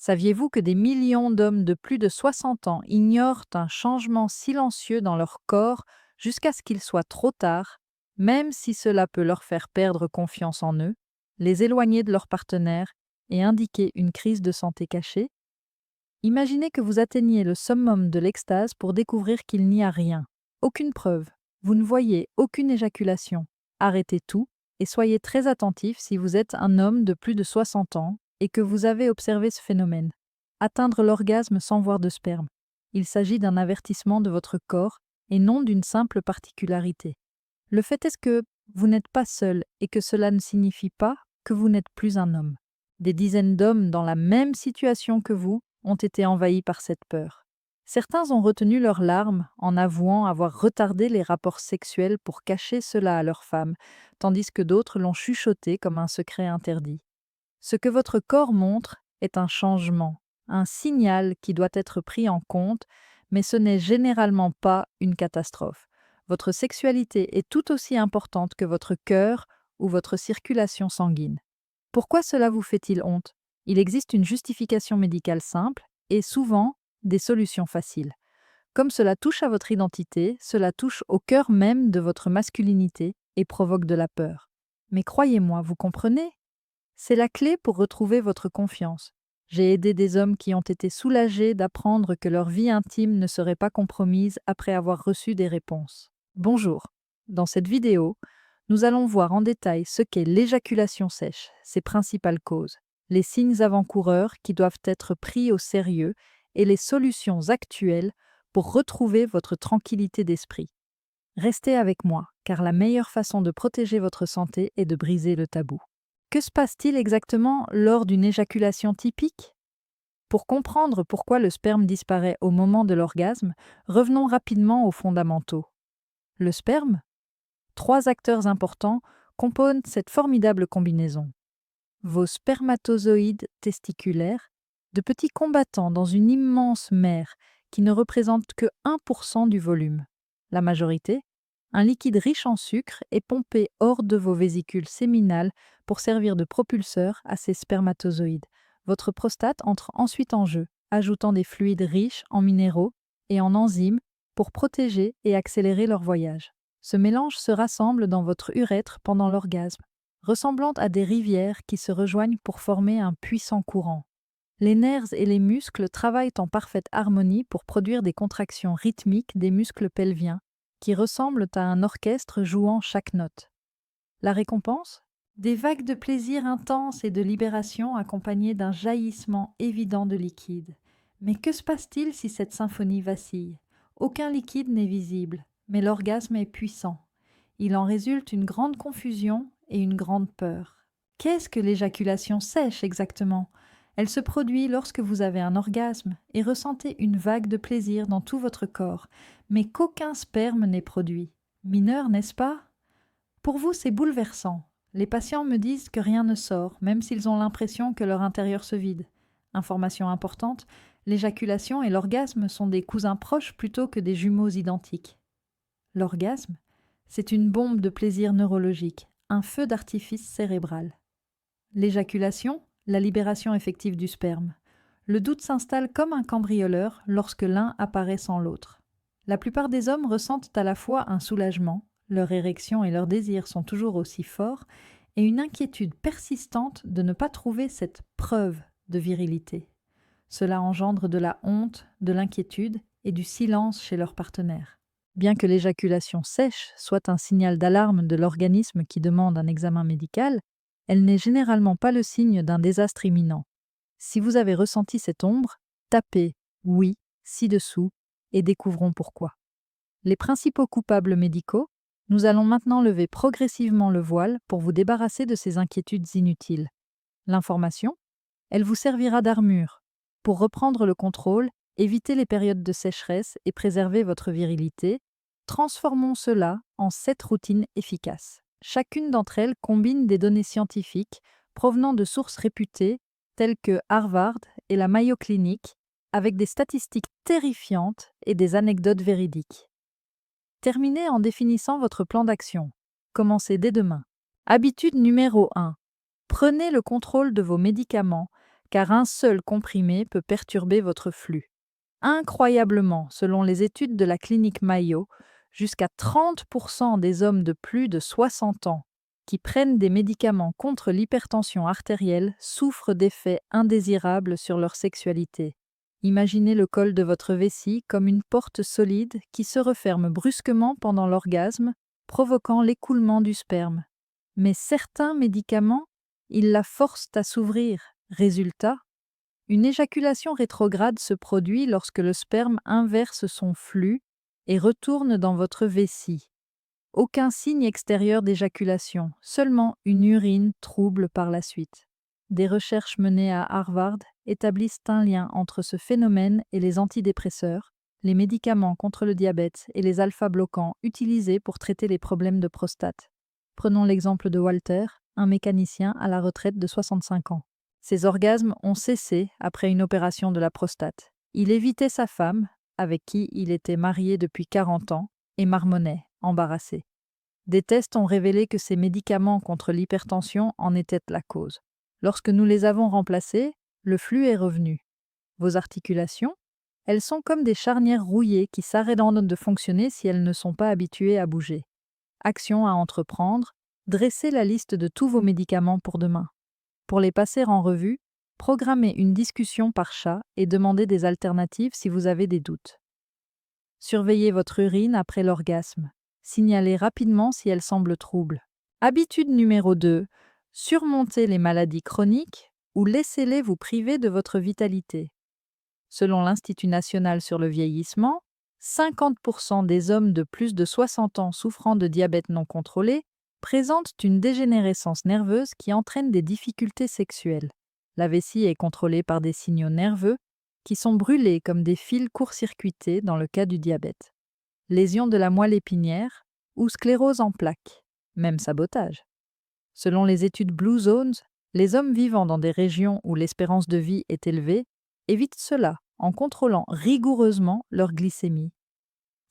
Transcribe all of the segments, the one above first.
Saviez-vous que des millions d'hommes de plus de 60 ans ignorent un changement silencieux dans leur corps jusqu'à ce qu'il soit trop tard, même si cela peut leur faire perdre confiance en eux, les éloigner de leur partenaire et indiquer une crise de santé cachée? Imaginez que vous atteigniez le summum de l'extase pour découvrir qu'il n'y a rien, aucune preuve, vous ne voyez aucune éjaculation. Arrêtez tout et soyez très attentif si vous êtes un homme de plus de 60 ans et que vous avez observé ce phénomène. Atteindre l'orgasme sans voir de sperme. Il s'agit d'un avertissement de votre corps et non d'une simple particularité. Le fait est que vous n'êtes pas seul et que cela ne signifie pas que vous n'êtes plus un homme. Des dizaines d'hommes dans la même situation que vous ont été envahis par cette peur. Certains ont retenu leurs larmes en avouant avoir retardé les rapports sexuels pour cacher cela à leurs femmes, tandis que d'autres l'ont chuchoté comme un secret interdit. Ce que votre corps montre est un changement, un signal qui doit être pris en compte, mais ce n'est généralement pas une catastrophe. Votre sexualité est tout aussi importante que votre cœur ou votre circulation sanguine. Pourquoi cela vous fait-il honte? Il existe une justification médicale simple et souvent des solutions faciles. Comme cela touche à votre identité, cela touche au cœur même de votre masculinité et provoque de la peur. Mais croyez-moi, vous comprenez? C'est la clé pour retrouver votre confiance. J'ai aidé des hommes qui ont été soulagés d'apprendre que leur vie intime ne serait pas compromise après avoir reçu des réponses. Bonjour. Dans cette vidéo, nous allons voir en détail ce qu'est l'éjaculation sèche, ses principales causes, les signes avant-coureurs qui doivent être pris au sérieux et les solutions actuelles pour retrouver votre tranquillité d'esprit. Restez avec moi, car la meilleure façon de protéger votre santé est de briser le tabou. Que se passe-t-il exactement lors d'une éjaculation typique? Pour comprendre pourquoi le sperme disparaît au moment de l'orgasme, revenons rapidement aux fondamentaux. Le sperme? Trois acteurs importants composent cette formidable combinaison. Vos spermatozoïdes testiculaires, de petits combattants dans une immense mer qui ne représente que 1% du volume. La majorité, un liquide riche en sucre, est pompé hors de vos vésicules séminales pour servir de propulseur à ces spermatozoïdes. Votre prostate entre ensuite en jeu, ajoutant des fluides riches en minéraux et en enzymes pour protéger et accélérer leur voyage. Ce mélange se rassemble dans votre urètre pendant l'orgasme, ressemblant à des rivières qui se rejoignent pour former un puissant courant. Les nerfs et les muscles travaillent en parfaite harmonie pour produire des contractions rythmiques des muscles pelviens, qui ressemblent à un orchestre jouant chaque note. La récompense? Des vagues de plaisir intense et de libération accompagnées d'un jaillissement évident de liquide. Mais que se passe-t-il si cette symphonie vacille? Aucun liquide n'est visible, mais l'orgasme est puissant. Il en résulte une grande confusion et une grande peur. Qu'est-ce que l'éjaculation sèche exactement? Elle se produit lorsque vous avez un orgasme et ressentez une vague de plaisir dans tout votre corps, mais qu'aucun sperme n'est produit. Mineur, n'est-ce pas? Pour vous, c'est bouleversant. Les patients me disent que rien ne sort, même s'ils ont l'impression que leur intérieur se vide. Information importante, l'éjaculation et l'orgasme sont des cousins proches plutôt que des jumeaux identiques. L'orgasme, c'est une bombe de plaisir neurologique, un feu d'artifice cérébral. L'éjaculation, la libération effective du sperme. Le doute s'installe comme un cambrioleur lorsque l'un apparaît sans l'autre. La plupart des hommes ressentent à la fois un soulagement, leur érection et leur désir sont toujours aussi forts, et une inquiétude persistante de ne pas trouver cette preuve de virilité. Cela engendre de la honte, de l'inquiétude et du silence chez leur partenaire. Bien que l'éjaculation sèche soit un signal d'alarme de l'organisme qui demande un examen médical, elle n'est généralement pas le signe d'un désastre imminent. Si vous avez ressenti cette ombre, tapez «oui» ci-dessous et découvrons pourquoi. Les principaux coupables médicaux, nous allons maintenant lever progressivement le voile pour vous débarrasser de ces inquiétudes inutiles. L'information, elle vous servira d'armure pour reprendre le contrôle, éviter les périodes de sécheresse et préserver votre virilité. Transformons cela en 7 routines efficaces. Chacune d'entre elles combine des données scientifiques provenant de sources réputées telles que Harvard et la Mayo Clinic, avec des statistiques terrifiantes et des anecdotes véridiques. Terminez en définissant votre plan d'action. Commencez dès demain. Habitude numéro 1. Prenez le contrôle de vos médicaments, car un seul comprimé peut perturber votre flux. Incroyablement, selon les études de la clinique Mayo, jusqu'à 30% des hommes de plus de 60 ans qui prennent des médicaments contre l'hypertension artérielle souffrent d'effets indésirables sur leur sexualité. Imaginez le col de votre vessie comme une porte solide qui se referme brusquement pendant l'orgasme, provoquant l'écoulement du sperme. Mais certains médicaments, ils la forcent à s'ouvrir. Résultat, une éjaculation rétrograde se produit lorsque le sperme inverse son flux et retourne dans votre vessie. Aucun signe extérieur d'éjaculation, seulement une urine trouble par la suite. Des recherches menées à Harvard établissent un lien entre ce phénomène et les antidépresseurs, les médicaments contre le diabète et les alpha-bloquants utilisés pour traiter les problèmes de prostate. Prenons l'exemple de Walter, un mécanicien à la retraite de 65 ans. Ses orgasmes ont cessé après une opération de la prostate. Il évitait sa femme, avec qui il était marié depuis 40 ans, et marmonnait, embarrassé. Des tests ont révélé que ces médicaments contre l'hypertension en étaient la cause. Lorsque nous les avons remplacés, le flux est revenu. Vos articulations, elles sont comme des charnières rouillées qui s'arrêtent de fonctionner si elles ne sont pas habituées à bouger. Action à entreprendre, dressez la liste de tous vos médicaments pour demain. Pour les passer en revue, programmez une discussion par chat et demandez des alternatives si vous avez des doutes. Surveillez votre urine après l'orgasme. Signalez rapidement si elle semble trouble. Habitude numéro 2. Surmontez les maladies chroniques ou laissez-les vous priver de votre vitalité. Selon l'Institut national sur le vieillissement, 50% des hommes de plus de 60 ans souffrant de diabète non contrôlé présentent une dégénérescence nerveuse qui entraîne des difficultés sexuelles. La vessie est contrôlée par des signaux nerveux qui sont brûlés comme des fils court-circuités dans le cas du diabète. Lésion de la moelle épinière ou sclérose en plaques, même sabotage. Selon les études Blue Zones, les hommes vivant dans des régions où l'espérance de vie est élevée évitent cela en contrôlant rigoureusement leur glycémie.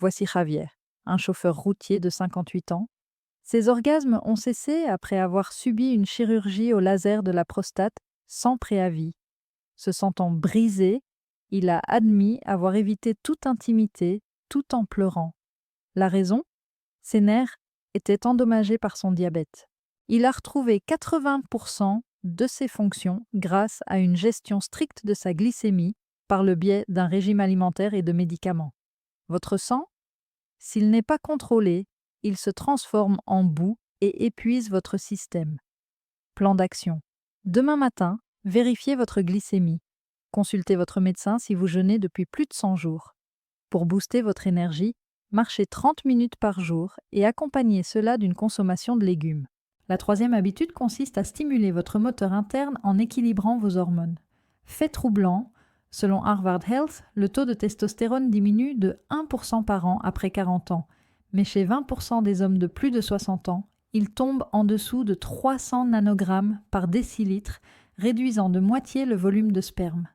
Voici Javier, un chauffeur routier de 58 ans. Ses orgasmes ont cessé après avoir subi une chirurgie au laser de la prostate sans préavis. Se sentant brisé, il a admis avoir évité toute intimité tout en pleurant. La raison ? Ses nerfs étaient endommagés par son diabète. Il a retrouvé 80% de ses fonctions grâce à une gestion stricte de sa glycémie par le biais d'un régime alimentaire et de médicaments. Votre sang ? S'il n'est pas contrôlé, il se transforme en boue et épuise votre système. Plan d'action. Demain matin, vérifiez votre glycémie. Consultez votre médecin si vous jeûnez depuis plus de 100 jours. Pour booster votre énergie, marchez 30 minutes par jour et accompagnez cela d'une consommation de légumes. La troisième habitude consiste à stimuler votre moteur interne en équilibrant vos hormones. Fait troublant, selon Harvard Health, le taux de testostérone diminue de 1% par an après 40 ans, mais chez 20% des hommes de plus de 60 ans, il tombe en dessous de 300 nanogrammes par décilitre, réduisant de moitié le volume de sperme.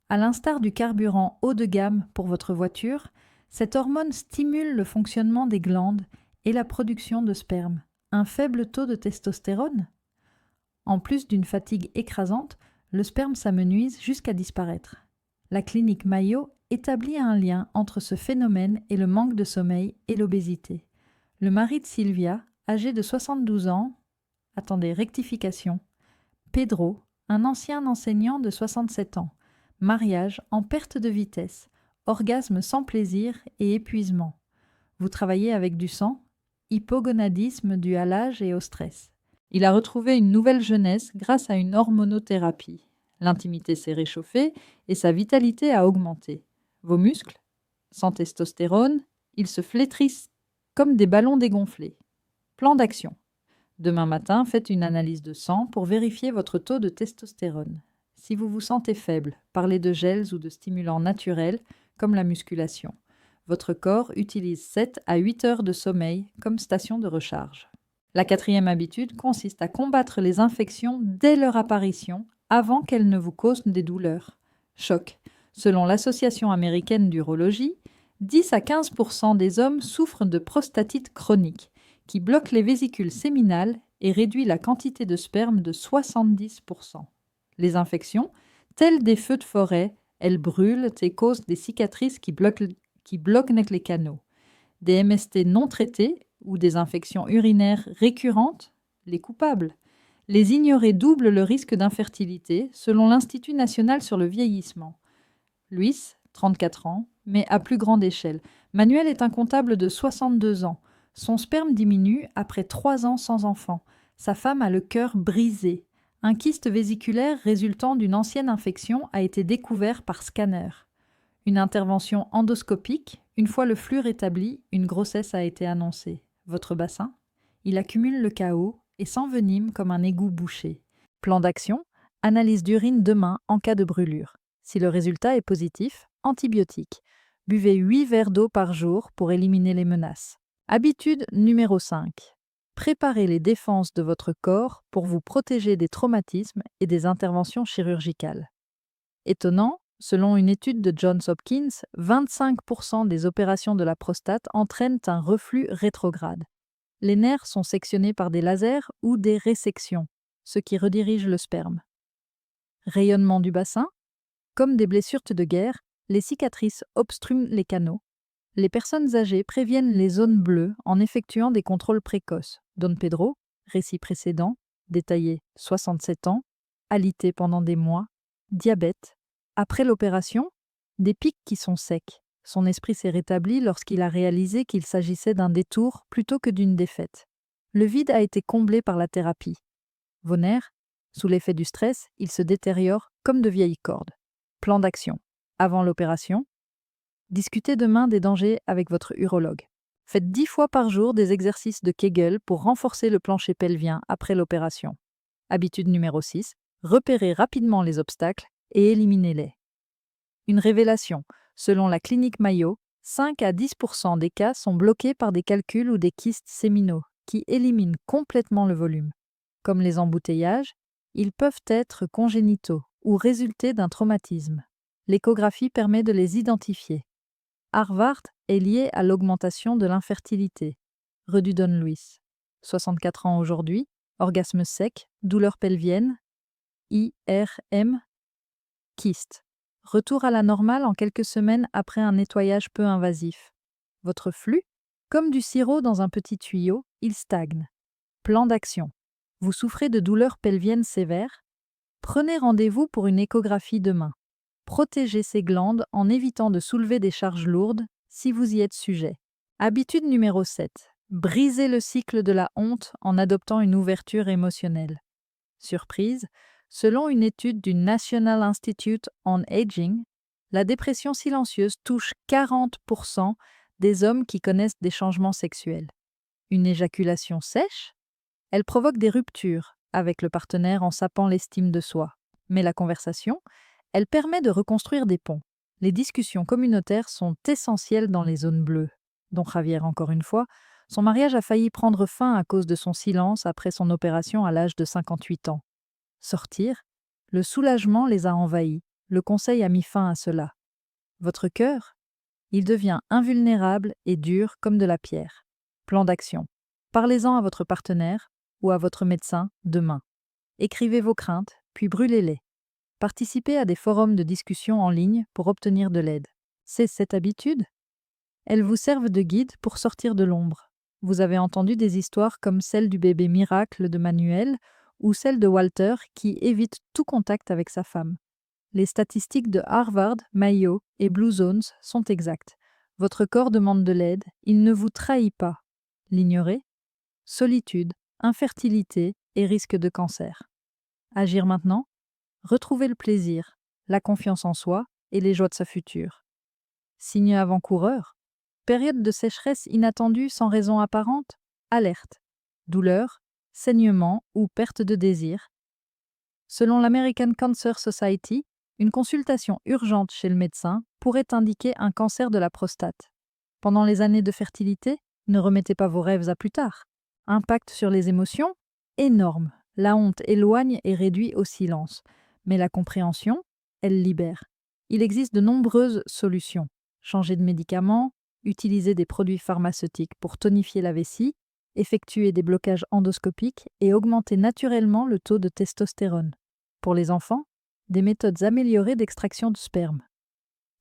À l'instar du carburant haut de gamme pour votre voiture, cette hormone stimule le fonctionnement des glandes et la production de sperme. Un faible taux de testostérone ? En plus d'une fatigue écrasante, le sperme s'amenuise jusqu'à disparaître. La clinique Mayo établit un lien entre ce phénomène et le manque de sommeil et l'obésité. Le mari de Sylvia, âgé de 72 ans, rectification, Pedro, un ancien enseignant de 67 ans, mariage en perte de vitesse, orgasme sans plaisir et épuisement. Vous travaillez avec du sang, hypogonadisme dû à l'âge et au stress. Il a retrouvé une nouvelle jeunesse grâce à une hormonothérapie. L'intimité s'est réchauffée et sa vitalité a augmenté. Vos muscles, sans testostérone, ils se flétrissent comme des ballons dégonflés. Plan d'action. Demain matin, faites une analyse de sang pour vérifier votre taux de testostérone. Si vous vous sentez faible, parlez de gels ou de stimulants naturels comme la musculation. Votre corps utilise 7 à 8 heures de sommeil comme station de recharge. La quatrième habitude consiste à combattre les infections dès leur apparition, avant qu'elles ne vous causent des douleurs. Choc. Selon l'Association américaine d'urologie, 10 à 15% des hommes souffrent de prostatite chronique, qui bloque les vésicules séminales et réduit la quantité de sperme de 70%. Les infections, Telles des feux de forêt, elles brûlent et causent des cicatrices qui bloquent les canaux. Des MST non traités ou des infections urinaires récurrentes, les coupables. Les ignorer double le risque d'infertilité, selon l'Institut national sur le vieillissement. Luis, 34 ans, mais à plus grande échelle. Manuel est un comptable de 62 ans. Son sperme diminue après 3 ans sans enfant. Sa femme a le cœur brisé. Un kyste vésiculaire résultant d'une ancienne infection a été découvert par scanner. Une intervention endoscopique, une fois le flux rétabli, une grossesse a été annoncée. Votre bassin? Il accumule le chaos et s'envenime comme un égout bouché. Plan d'action? Analyse d'urine demain en cas de brûlure. Si le résultat est positif, antibiotiques. Buvez 8 verres d'eau par jour pour éliminer les menaces. Habitude numéro 5. Préparez les défenses de votre corps pour vous protéger des traumatismes et des interventions chirurgicales. Étonnant, selon une étude de Johns Hopkins, 25% des opérations de la prostate entraînent un reflux rétrograde. Les nerfs sont sectionnés par des lasers ou des résections, ce qui redirige le sperme. Rayonnement du bassin? Comme des blessures de guerre, les cicatrices obstruent les canaux. Les personnes âgées préviennent les zones bleues en effectuant des contrôles précoces. Don Pedro, récit précédent, détaillé 67 ans, alité pendant des mois, diabète. Après l'opération, des pics qui sont secs. Son esprit s'est rétabli lorsqu'il a réalisé qu'il s'agissait d'un détour plutôt que d'une défaite. Le vide a été comblé par la thérapie. Vos nerfs, sous l'effet du stress, ils se détériorent comme de vieilles cordes. Plan d'action. Avant l'opération, discutez demain des dangers avec votre urologue. Faites 10 fois par jour des exercices de Kegel pour renforcer le plancher pelvien après l'opération. Habitude numéro 6. Repérez rapidement les obstacles et éliminez-les. Une révélation. Selon la clinique Mayo, 5 à 10% des cas sont bloqués par des calculs ou des kystes séminaux qui éliminent complètement le volume. Comme les embouteillages, ils peuvent être congénitaux ou résulter d'un traumatisme. L'échographie permet de les identifier. Harvard est lié à l'augmentation de l'infertilité. Redudon Lewis, 64 ans aujourd'hui, orgasme sec, douleur pelvienne, IRM, kyste. Retour à la normale en quelques semaines après un nettoyage peu invasif. Votre flux? Comme du sirop dans un petit tuyau, il stagne. Plan d'action. Vous souffrez de douleurs pelviennes sévères? Prenez rendez-vous pour une échographie demain. Protégez ces glandes en évitant de soulever des charges lourdes si vous y êtes sujet. Habitude numéro 7. Brisez le cycle de la honte en adoptant une ouverture émotionnelle. Surprise, selon une étude du National Institute on Aging, la dépression silencieuse touche 40% des hommes qui connaissent des changements sexuels. Une éjaculation sèche? Elle provoque des ruptures avec le partenaire en sapant l'estime de soi. Mais la conversation, elle permet de reconstruire des ponts. Les discussions communautaires sont essentielles dans les zones bleues. Don Javier, encore une fois, son mariage a failli prendre fin à cause de son silence après son opération à l'âge de 58 ans. Sortir? Le soulagement les a envahis. Le conseil a mis fin à cela. Votre cœur? Il devient invulnérable et dur comme de la pierre. Plan d'action. Parlez-en à votre partenaire ou à votre médecin demain. Écrivez vos craintes, puis brûlez-les. Participez à des forums de discussion en ligne pour obtenir de l'aide. C'est cette habitude? Elles vous servent de guide pour sortir de l'ombre. Vous avez entendu des histoires comme celle du bébé miracle de Manuel ou celle de Walter qui évite tout contact avec sa femme. Les statistiques de Harvard, Mayo et Blue Zones sont exactes. Votre corps demande de l'aide, il ne vous trahit pas. L'ignorer? Solitude, infertilité et risque de cancer. Agir maintenant? Retrouver le plaisir, la confiance en soi et les joies de sa future. Signe avant-coureur? Période de sécheresse inattendue sans raison apparente? Alerte. Douleur, saignement ou perte de désir. Selon l'American Cancer Society, une consultation urgente chez le médecin pourrait indiquer un cancer de la prostate. Pendant les années de fertilité, ne remettez pas vos rêves à plus tard. Impact sur les émotions? Énorme. La honte éloigne et réduit au silence. Mais la compréhension, elle libère. Il existe de nombreuses solutions. Changer de médicaments, utiliser des produits pharmaceutiques pour tonifier la vessie, effectuer des blocages endoscopiques et augmenter naturellement le taux de testostérone. Pour les enfants, des méthodes améliorées d'extraction de sperme.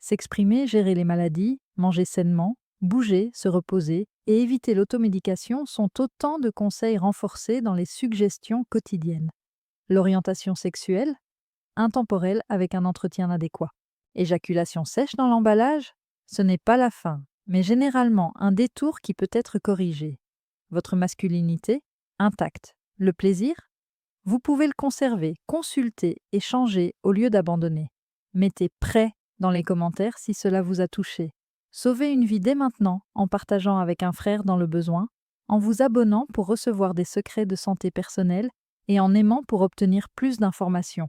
S'exprimer, gérer les maladies, manger sainement, bouger, se reposer et éviter l'automédication sont autant de conseils renforcés dans les suggestions quotidiennes. L'orientation sexuelle, intemporelle avec un entretien adéquat. Éjaculation sèche dans l'emballage, ce n'est pas la fin, mais généralement un détour qui peut être corrigé. Votre masculinité, intacte. Le plaisir, vous pouvez le conserver, consulter et changer au lieu d'abandonner. Mettez prêt dans les commentaires si cela vous a touché. Sauvez une vie dès maintenant en partageant avec un frère dans le besoin, en vous abonnant pour recevoir des secrets de santé personnelle et en aimant pour obtenir plus d'informations.